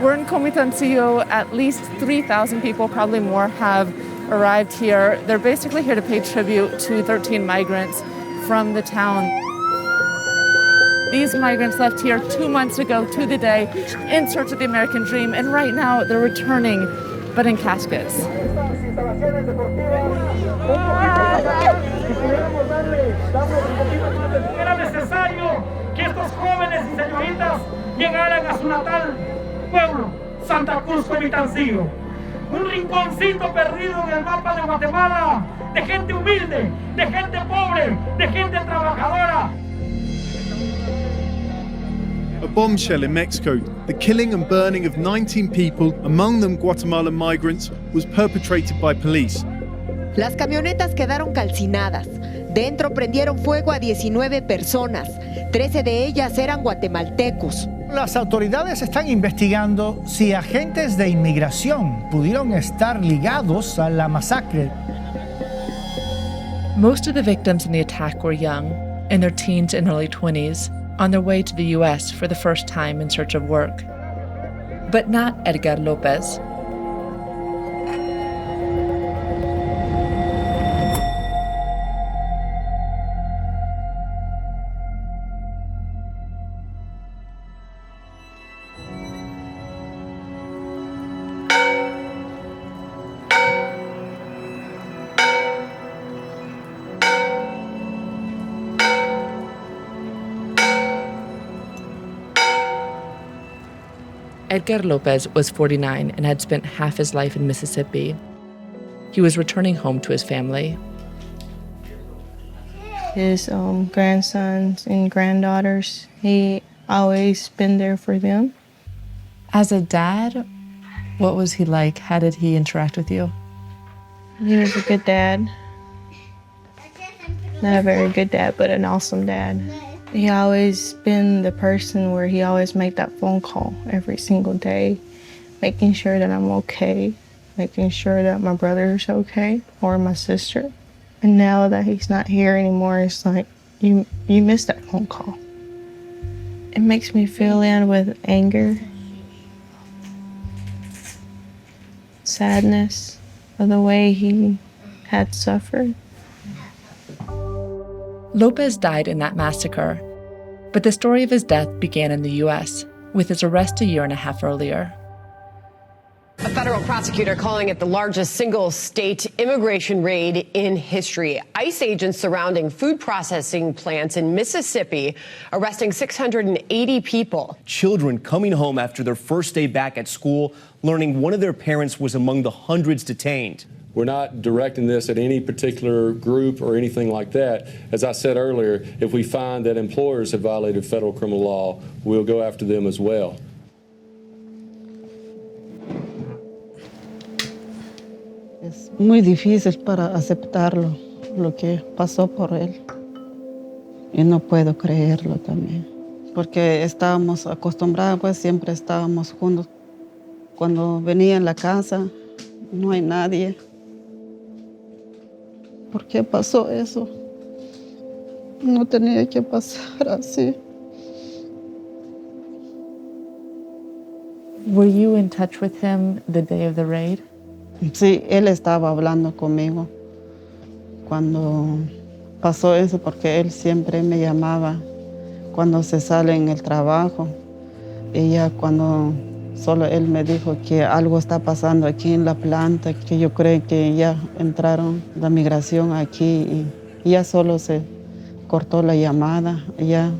We're in Comitancillo. At least 3,000 people, probably more, have arrived here. They're basically here to pay tribute to 13 migrants from the town. These migrants left here 2 months ago to the day in search of the American dream, and right now they're returning, but in caskets. Era necesario que estos jóvenes y señoritas llegaran a su natal pueblo, Santa Cruz, Comitancillo. Un rinconcito perdido en el mapa de Guatemala, de gente humilde, de gente pobre, de gente trabajadora. A bombshell in Mexico, the killing and burning of 19 people, among them Guatemalan migrants, was perpetrated by police. Las camionetas quedaron calcinadas. Dentro prendieron fuego a 19 personas. 13 de ellas eran guatemaltecos. Las autoridades están investigando si agentes de inmigración pudieron estar ligados a la masacre. Most of the victims in the attack were young, in their teens and early 20s, on their way to the U.S. for the first time in search of work. But not Edgar Lopez. Edgar Lopez was 49 and had spent half his life in Mississippi. He was returning home to his family. His grandsons and granddaughters, he always been there for them. As a dad, what was he like? How did he interact with you? He was a good dad. Not a very good dad, but an awesome dad. He always been the person where he always make that phone call every single day, making sure that I'm okay, making sure that my brother's okay, or my sister. And now that he's not here anymore, it's like, you missed that phone call. It makes me feel in with anger, sadness of the way he had suffered. Lopez died in that massacre, but the story of his death began in the U.S., with his arrest 1.5 years earlier. A federal prosecutor calling it the largest single state immigration raid in history. ICE agents surrounding food processing plants in Mississippi, arresting 680 people. Children coming home after their first day back at school, learning one of their parents was among the hundreds detained. We're not directing this at any particular group or anything like that. As I said earlier, if we find that employers have violated federal criminal law, we'll go after them as well. Es muy difícil para aceptarlo, lo que pasó por él. Y no puedo creerlo también. Porque estábamos acostumbrados, pues siempre estábamos juntos. Cuando venía en la casa, no hay nadie. ¿Por qué pasó eso? No tenía que pasar así. Were you in touch with him the day of the raid? Sí, él estaba hablando conmigo cuando pasó eso, porque él siempre me llamaba cuando se sale en el trabajo. Y ya cuando solo él me dijo que algo está pasando aquí en la planta, que yo creo que ya entraron la migración aquí y ya solo se cortó la llamada, ya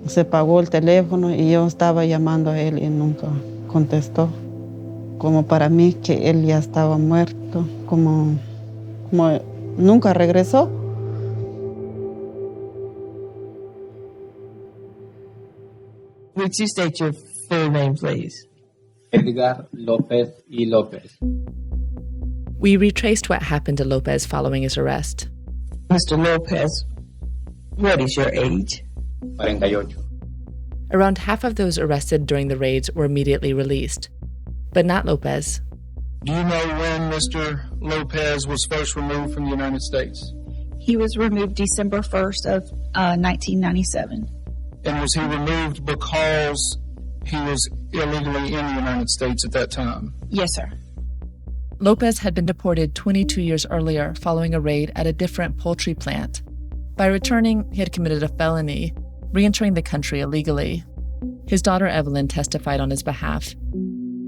se pagó el teléfono y yo estaba llamando a él y nunca contestó. Como para mí que él ya estaba muerto, como nunca regresó. Would you state your full name, please? Edgar Lopez y Lopez. We retraced what happened to Lopez following his arrest. Mr. Lopez, what is your age? 48. Around half of those arrested during the raids were immediately released, but not Lopez. Do you know when Mr. Lopez was first removed from the United States? He was removed December 1st of 1997. And was he removed because he was illegally in the United States at that time? Yes, sir. Lopez had been deported 22 years earlier following a raid at a different poultry plant. By returning, he had committed a felony, re-entering the country illegally. His daughter Evelyn testified on his behalf.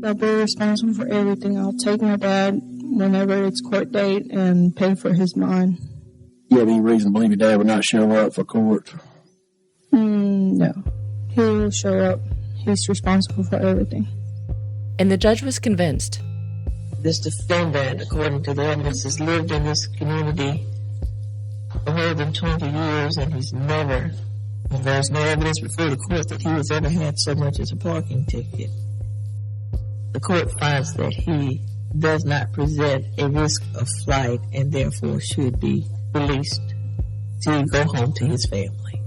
I'll be responsible for everything. I'll take my dad whenever it's court date and pay for his bond. You have any reason to believe your dad would not show up for court? No. He will show up. He's responsible for everything. And the judge was convinced. This defendant, according to the evidence, has lived in this community for more than 20 years, and there's no evidence before the court that he has ever had so much as a parking ticket. The court finds that he does not present a risk of flight and therefore should be released to go home to his family.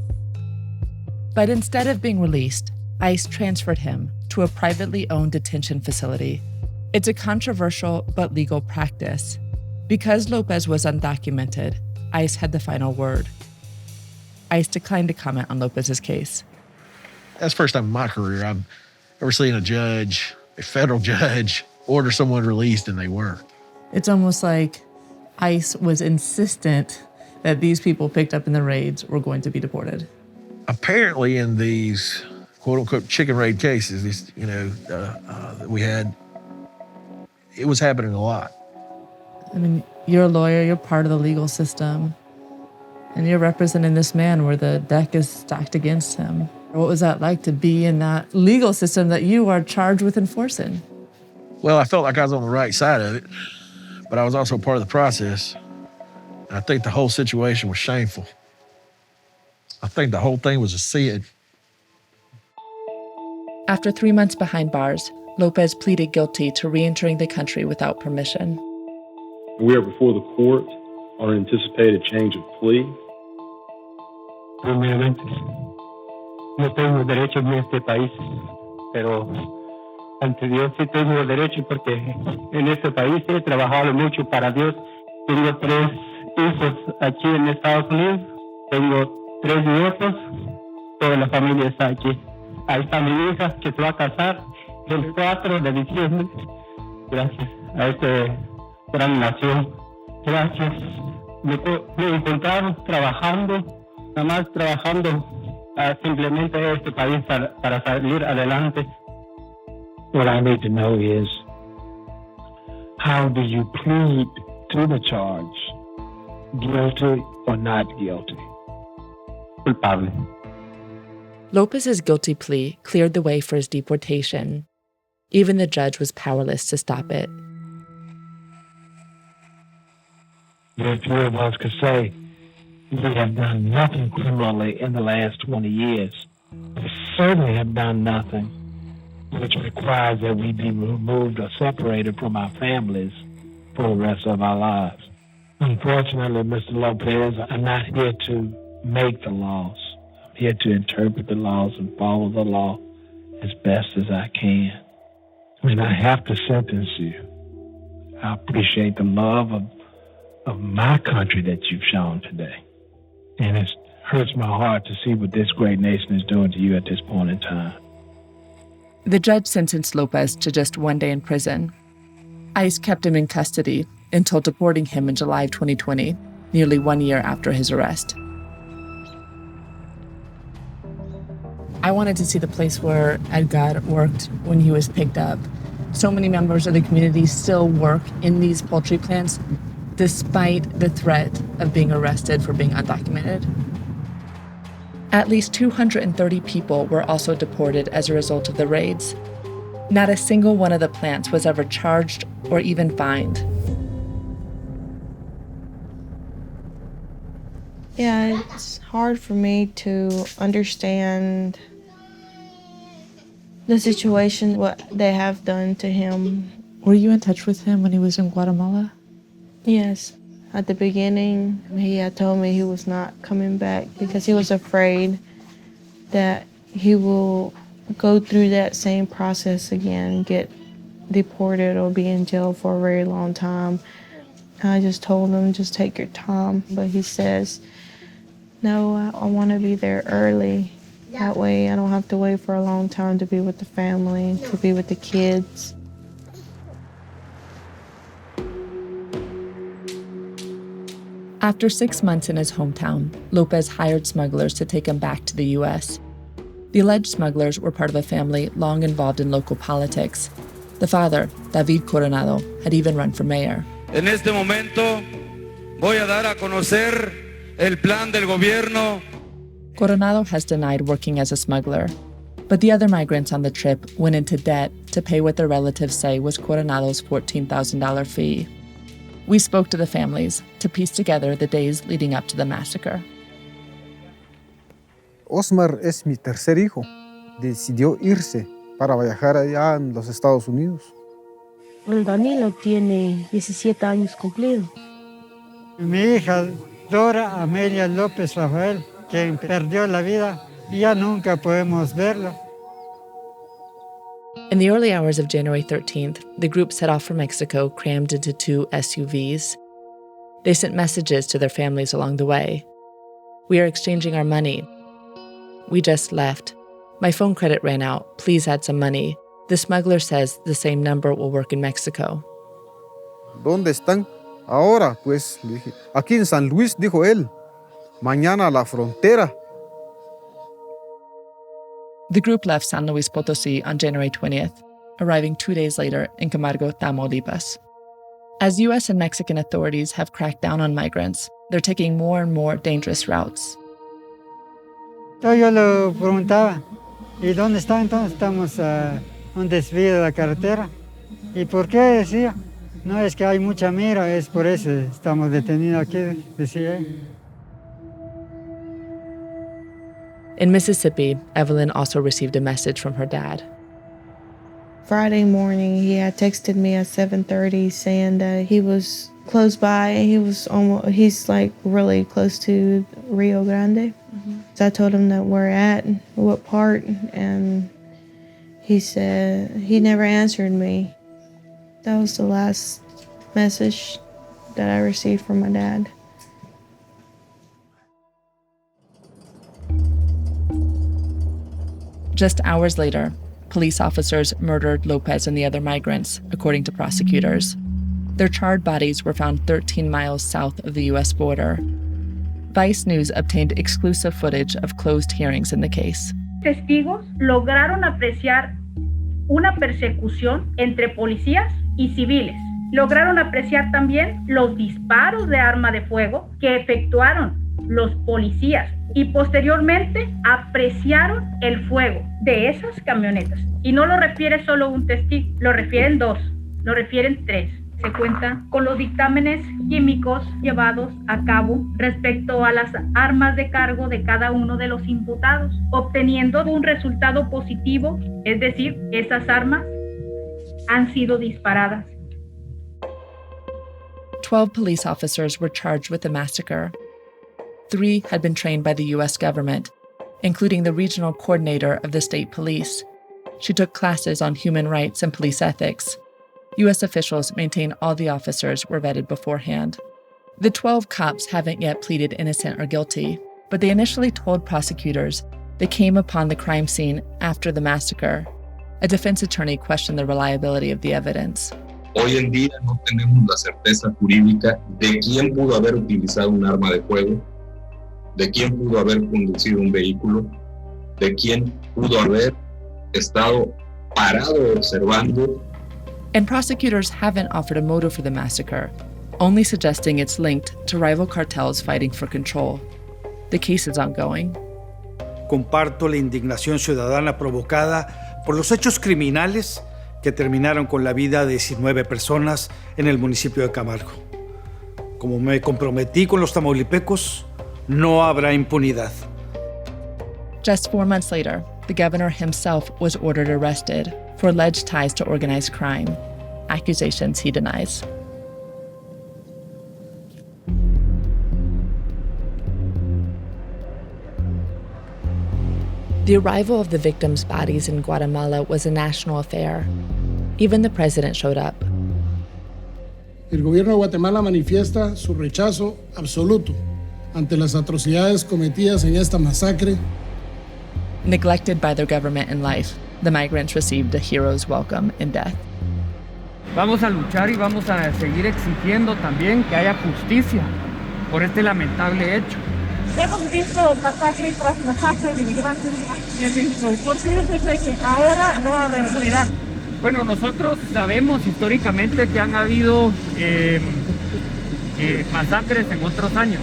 But instead of being released, ICE transferred him to a privately owned detention facility. It's a controversial but legal practice. Because Lopez was undocumented, ICE had the final word. ICE declined to comment on Lopez's case. That's the first time in my career I've ever seen a federal judge, order someone released and they weren't. It's almost like ICE was insistent that these people picked up in the raids were going to be deported. Apparently in these quote-unquote chicken raid cases, we had, it was happening a lot. I mean, you're a lawyer, you're part of the legal system, and you're representing this man where the deck is stacked against him. What was that like to be in that legal system that you are charged with enforcing? Well, I felt like I was on the right side of it, but I was also part of the process. And I think the whole situation was shameful. I think the whole thing was a sin. After 3 months behind bars, Lopez pleaded guilty to re-entering the country without permission. We are before the court on an anticipated change of plea. No tengo derecho en este país, pero ante Dios sí tengo derecho porque en este país he trabajado mucho para Dios. Tengo 3 hijos aquí en Estados Unidos, tengo 3 nietos, toda la familia está aquí. Ahí está mi hija que se va a casar el 4 de diciembre. Gracias a esta gran nación. Gracias. Me encontraron trabajando, nada más trabajando simplemente este país para salir adelante. What I need to know is, how do you plead to the charge? Guilty or not guilty? Culpable. Lopez's guilty plea cleared the way for his deportation. Even the judge was powerless to stop it. The few of us could say, we have done nothing criminally in the last 20 years. We certainly have done nothing which requires that we be removed or separated from our families for the rest of our lives. Unfortunately, Mr. Lopez, I'm not here to make the laws. I'm here to interpret the laws and follow the law as best as I can. When I have to sentence you, I appreciate the love of my country that you've shown today. And it hurts my heart to see what this great nation is doing to you at this point in time. The judge sentenced Lopez to just 1 day in prison. ICE kept him in custody until deporting him in July of 2020, nearly 1 year after his arrest. I wanted to see the place where Edgar worked when he was picked up. So many members of the community still work in these poultry plants, despite the threat of being arrested for being undocumented. At least 230 people were also deported as a result of the raids. Not a single one of the plants was ever charged or even fined. Yeah, it's hard for me to understand the situation, what they have done to him. Were you in touch with him when he was in Guatemala? Yes. At the beginning, he had told me he was not coming back because he was afraid that he will go through that same process again, get deported or be in jail for a very long time. I just told him, just take your time. But he says, no, I want to be there early. That way I don't have to wait for a long time to be with the family, to be with the kids. After 6 months in his hometown, Lopez hired smugglers to take him back to the U.S. The alleged smugglers were part of a family long involved in local politics. The father, David Coronado, had even run for mayor. En este momento voy a dar a conocer el plan del gobierno. Coronado has denied working as a smuggler, but the other migrants on the trip went into debt to pay what their relatives say was Coronado's $14,000 fee. We spoke to the families to piece together the days leading up to the massacre. Osmar es mi tercer hijo. Decidió irse para viajar allá en los Estados Unidos. El Danilo tiene 17 años cumplidos. Mi hija Dora Amelia López Rafael, quien perdió la vida, ya nunca podemos verla. In the early hours of January 13th, the group set off for Mexico, crammed into 2 SUVs. They sent messages to their families along the way. We are exchanging our money. We just left. My phone credit ran out. Please add some money. The smuggler says the same number will work in Mexico. ¿Dónde están? Ahora, pues, le dije. Aquí en San Luis, dijo él. Mañana a la frontera. The group left San Luis Potosí on January 20th, arriving 2 days later in Camargo, Tamaulipas. As U.S. and Mexican authorities have cracked down on migrants, they're taking more and more dangerous routes. Yo le preguntaba, ¿y dónde está entonces? Estamos a un desvío de la carretera. ¿Y por qué? Decía. No, es que hay mucha mira, es por eso estamos detenidos aquí, decía él. In Mississippi, Evelyn also received a message from her dad. Friday morning, he had texted me at 7:30 saying that he was close by. He's like really close to Rio Grande. So I told him that we're at, what part, and he said he never answered me. That was the last message that I received from my dad. Just hours later, police officers murdered Lopez and the other migrants, according to prosecutors. Their charred bodies were found 13 miles south of the U.S. border. Vice News obtained exclusive footage of closed hearings in the case. Testigos lograron apreciar una persecución entre policías y civiles. Lograron apreciar también los disparos de arma de fuego que efectuaron los policías y posteriormente apreciaron el fuego de esas camionetas. Y no lo refiere solo un testigo, lo refieren 2, lo refieren 3. Se cuenta con los dictámenes químicos llevados a cabo respecto a las armas de cargo de cada uno de los imputados, obteniendo un resultado positivo, es decir, esas armas han sido disparadas. 12 police officers were charged with the massacre. 3 had been trained by the U.S. government, including the regional coordinator of the state police. She took classes on human rights and police ethics. U.S. officials maintain all the officers were vetted beforehand. The 12 cops haven't yet pleaded innocent or guilty, but they initially told prosecutors they came upon the crime scene after the massacre. A defense attorney questioned the reliability of the evidence. Hoy en día no tenemos la certeza jurídica de quién pudo haber utilizado un arma de fuego, de quién pudo haber conducido un vehículo, de quién pudo haber estado parado observando. And prosecutors haven't offered a motive for the massacre, only suggesting it's linked to rival cartels fighting for control. The case is ongoing. Comparto la indignación ciudadana provocada por los hechos criminales que terminaron con la vida de 19 personas en el municipio de Camargo. Como me comprometí con los tamaulipecos, no habrá impunidad. Just 4 months later, the governor himself was ordered arrested for alleged ties to organized crime, accusations he denies. The arrival of the victims' bodies in Guatemala was a national affair. Even the president showed up. El gobierno de Guatemala manifiesta su rechazo absoluto ante las atrocidades cometidas en esta masacre Neglected by their government in life, the migrants received a hero's welcome in death. Vamos a luchar y vamos a seguir exigiendo también que haya justicia por este lamentable hecho. Hemos visto masacre tras masacre de migrantes en México. ¿Por qué se cree que ahora no va a haber impunidad? Bueno, nosotros sabemos históricamente que han habido masacres en otros años.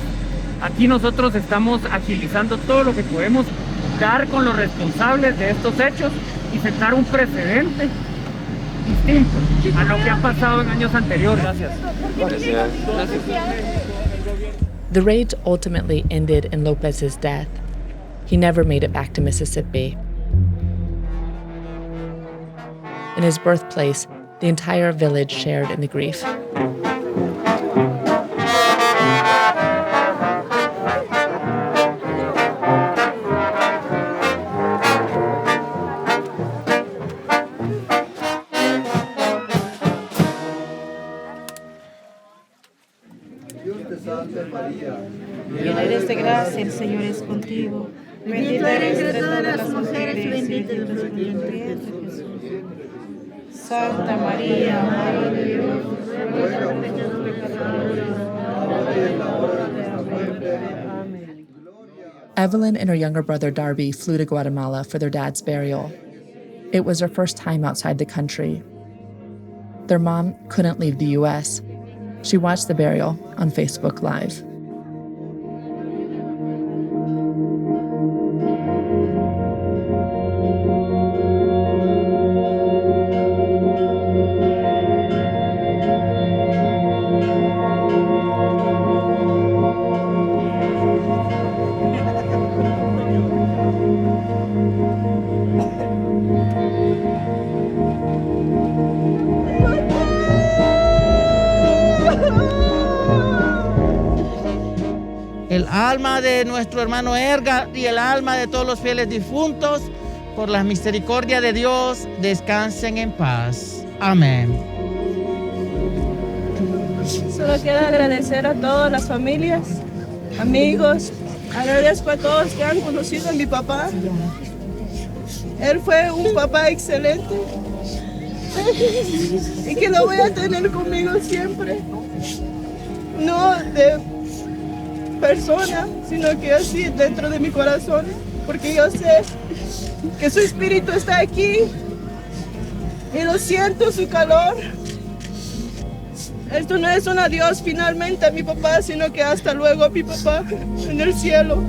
Aquí nosotros estamos agilizando todo lo que podemos, dar con los responsables de estos hechos y sentar un precedente distinto a lo que ha pasado en años anteriores. Gracias. The raid ultimately ended in Lopez's death. He never made it back to Mississippi. In his birthplace, the entire village shared in the grief. Llena eres de gracia, el Señor es contigo. Bendita eres entre todas las mujeres y bendito es el fruto de tu vientre, Jesús. Santa María, Madre de Dios, ruega por nosotros pecadores, ahora y en la hora de nuestra muerte. Amén. Evelyn and her younger brother Darby flew to Guatemala for their dad's burial. It was their first time outside the country. Their mom couldn't leave the U.S. She watched the burial on Facebook Live. El alma de nuestro hermano Edgar y el alma de todos los fieles difuntos, por la misericordia de Dios, descansen en paz. Amén. Solo queda agradecer a todas las familias, amigos, agradezco a todos que han conocido a mi papá. Él fue un papá excelente y que lo voy a tener conmigo siempre. No de persona, sino que así dentro de mi corazón, porque yo sé que su espíritu está aquí y lo siento, su calor. Esto no es un adiós finalmente a mi papá, sino que hasta luego a mi papá en el cielo.